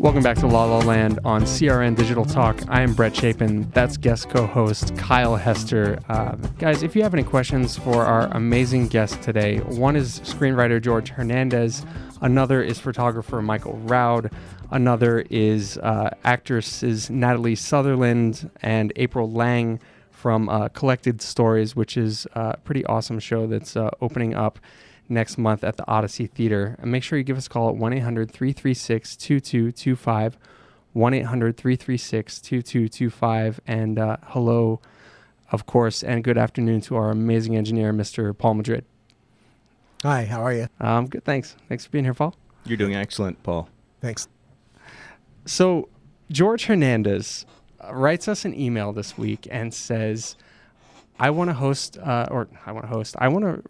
Welcome back to La La Land on CRN Digital Talk. I am Brett Chapin. That's guest co-host Kyle Hester. Guys, if you have any questions for our amazing guest today, one is screenwriter George Hernandez. Another is photographer Michael Roud. Another is actresses Natalie Sutherland and April Lang from Collected Stories, which is a pretty awesome show that's opening up next month at the Odyssey Theater. And make sure you give us a call at 1-800-336-2225, 1-800-336-2225. And hello, of course, and good afternoon to our amazing engineer, Mr. Paul Madrid. Hi, how are you? I'm good, thanks. Thanks for being here, Paul. You're doing excellent, Paul. Thanks. So George Hernandez writes us an email this week and says, I want to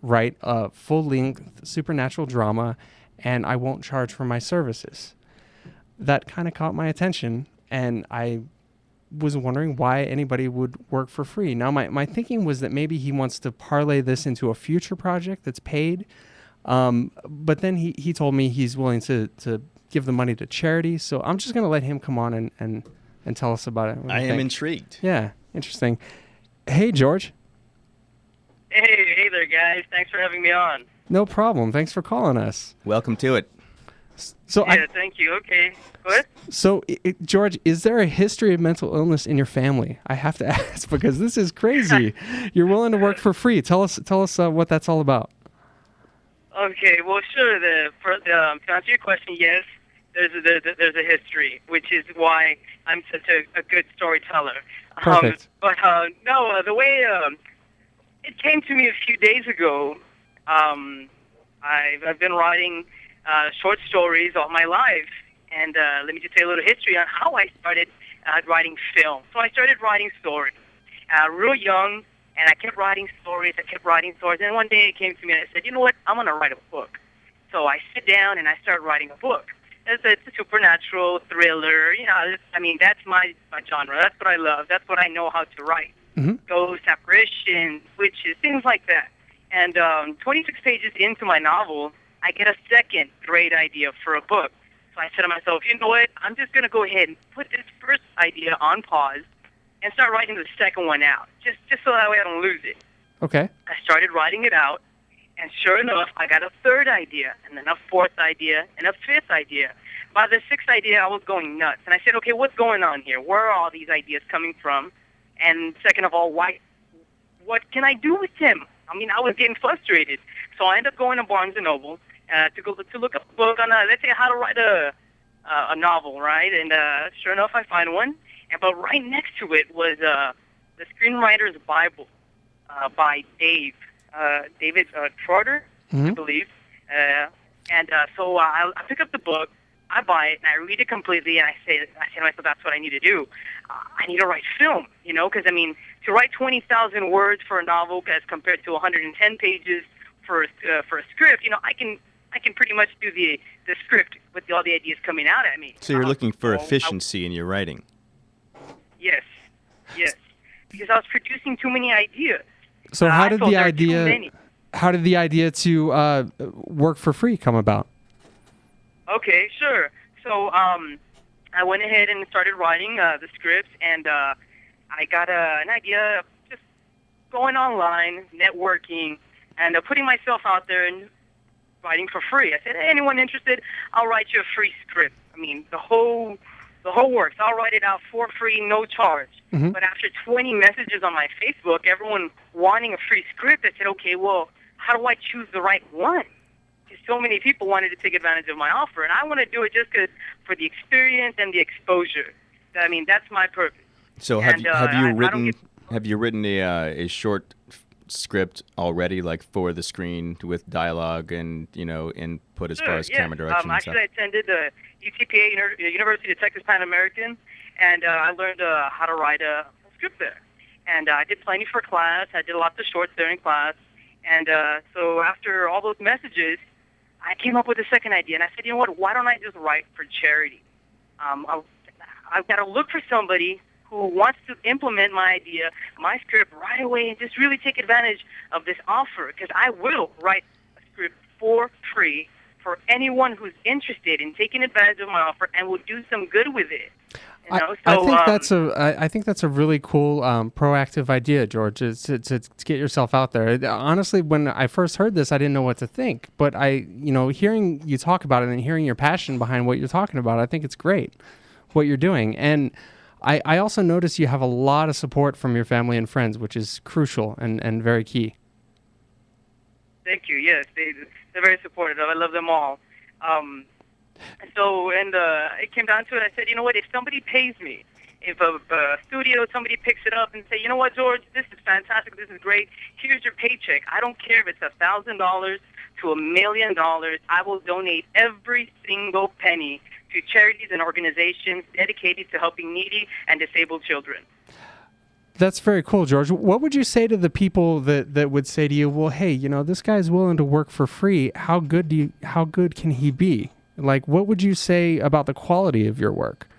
write a full-length supernatural drama, and I won't charge for my services. That kind of caught my attention, and I was wondering why anybody would work for free. Now, my thinking was that maybe he wants to parlay this into a future project that's paid, but then he told me he's willing to give the money to charity, so I'm just going to let him come on and tell us about it. I am intrigued. Yeah, interesting. Hey, George. Hey there, guys. Thanks for having me on. No problem. Thanks for calling us. Welcome to it. So thank you. Okay. What? So, George, is there a history of mental illness in your family? I have to ask because this is crazy. You're willing to work for free. Tell us what that's all about. Okay. Well, sure. To answer your question, yes, there's a history, which is why I'm such a good storyteller. Perfect. No, the way it came to me a few days ago. I've been writing short stories all my life, and let me just tell you a little history on how I started writing film. So I started writing stories real young, and I kept writing stories. And one day it came to me, and I said, you know what? I'm going to write a book. So I sit down, and I start writing a book. It's a supernatural thriller. That's my genre. That's what I love. That's what I know how to write. Mm-hmm. Ghosts, apparitions, witches, things like that. And 26 pages into my novel, I get a second great idea for a book. So I said to myself, you know what? I'm just going to go ahead and put this first idea on pause and start writing the second one out, just so that way I don't lose it. Okay. I started writing it out, and sure enough, I got a third idea, and then a fourth idea, and a fifth idea. By the sixth idea, I was going nuts. And I said, okay, what's going on here? Where are all these ideas coming from? And second of all, what can I do with them? I was getting frustrated. So I ended up going to Barnes & Noble to look up a book on, let's say, how to write a novel, right? And sure enough, I find one. But right next to it was the Screenwriter's Bible by David Trotter, mm-hmm. I believe. So I pick up the book, I buy it, and I read it completely, and I say to myself, that's what I need to do. I need to write film, because, to write 20,000 words for a novel as compared to 110 pages for a script, I can pretty much do the script with all the ideas coming out at me. So you're looking for efficiency in your writing. Yes, because I was producing too many ideas. So how did the idea to work for free come about? Okay, sure. So I went ahead and started writing the script, and I got an idea of just going online, networking, and putting myself out there and writing for free. I said, hey, anyone interested? I'll write you a free script. The whole works. I'll write it out for free, no charge. Mm-hmm. But after 20 messages on my Facebook, everyone wanting a free script, I said, okay, well, how do I choose the right one? Because so many people wanted to take advantage of my offer, and I want to do it just for the experience and the exposure. That's my purpose. So have you written a short script already, like for the screen with dialogue and input as far as camera direction and stuff? Actually, I attended the UTPA, University of Texas Pan American, and I learned how to write a script there. And I did plenty for class. I did lots of shorts there in class. And so after all those messages, I came up with a second idea, and I said, you know what? Why don't I just write for charity? I've got to look for somebody who wants to implement my idea, my script right away, and just really take advantage of this offer, because I will write a script for free for for anyone who's interested in taking advantage of my offer and will do some good with it. I think that's a really cool proactive idea, George, is to get yourself out there. Honestly, when I first heard this, I didn't know what to think. But hearing you talk about it and hearing your passion behind what you're talking about, I think it's great what you're doing. And I also notice you have a lot of support from your family and friends, which is crucial and very key. Thank you. Yes, they're very supportive. I love them all. It came down to it. I said, you know what? If somebody pays me, if a studio, somebody picks it up and say, you know what, George, this is fantastic. This is great. Here's your paycheck. I don't care if it's $1,000 to $1 million. I will donate every single penny to charities and organizations dedicated to helping needy and disabled children. That's very cool, George. What would you say to the people that would say to you, well, hey, this guy's willing to work for free. How good can he be? Like, what would you say about the quality of your work?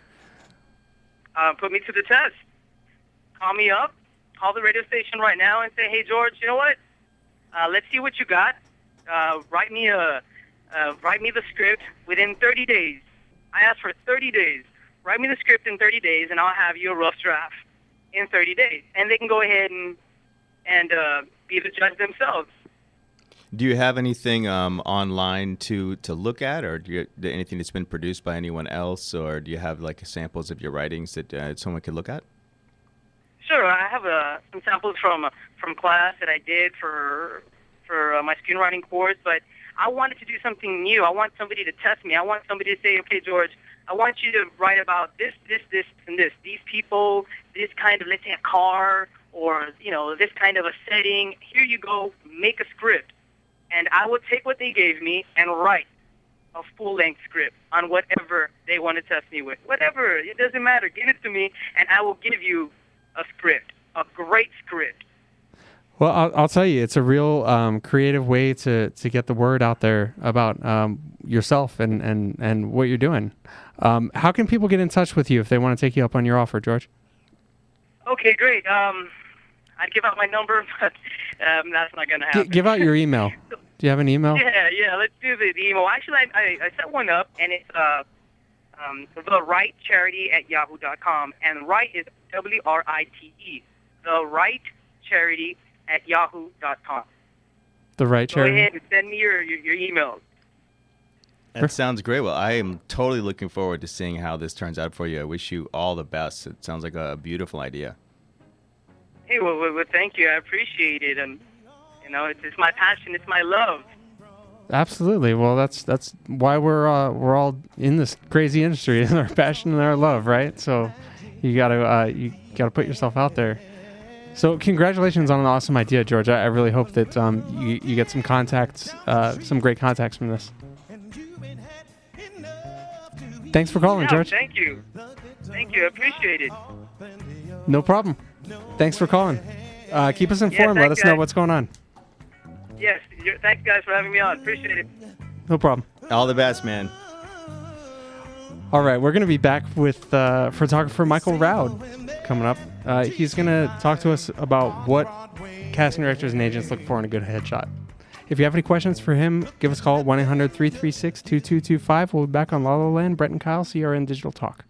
Put me to the test. Call me up. Call the radio station right now and say, hey, George, you know what? Let's see what you got. Write me the script within 30 days. I asked for 30 days. Write me the script in 30 days, and I'll have you a rough draft in 30 days. And they can go ahead and be the judge themselves. Do you have anything online to look at, or do you anything that's been produced by anyone else, or do you have like samples of your writings that someone could look at? Sure, I have some samples from class that I did for my screenwriting course, but I wanted to do something new. I want somebody to test me. I want somebody to say, okay, George, I want you to write about this, and this. These people, this kind of, let's say, a car, or this kind of a setting. Here you go, make a script. And I would take what they gave me and write a full-length script on whatever they want to test me with. Whatever, it doesn't matter. Give it to me, and I will give you a script, a great script. Well, I'll tell you, it's a real creative way to get the word out there about yourself and what you're doing. How can people get in touch with you if they want to take you up on your offer, George? Okay, great. I'd give out my number, but that's not going to happen. Give out your email. Do you have an email? Yeah, let's do the email. Actually, I set one up, and it's therightcharity@yahoo.com, and right is WRITE, therightcharity@yahoo.com. The Right Charity? Go ahead and send me your emails. That sounds great. Well, I am totally looking forward to seeing how this turns out for you. I wish you all the best. It sounds like a beautiful idea. Hey, well, thank you. I appreciate it, and it's my passion. It's my love. Absolutely. Well, that's why we're all in this crazy industry, is our passion and our love, right? So you gotta put yourself out there. So congratulations on an awesome idea, George. I really hope that you get some contacts, some great contacts from this. Thanks for calling, George. Thank you. Thank you. I appreciate it. No problem. Thanks for calling. Keep us informed. Let us know what's going on. Yes. Thanks, guys, for having me on. Appreciate it. No problem. All the best, man. All right. We're going to be back with photographer Michael Roud coming up. He's going to talk to us about what casting directors and agents look for in a good headshot. If you have any questions for him, give us a call at 1-800-336-2225. We'll be back on La La Land. Brett and Kyle, CRN Digital Talk.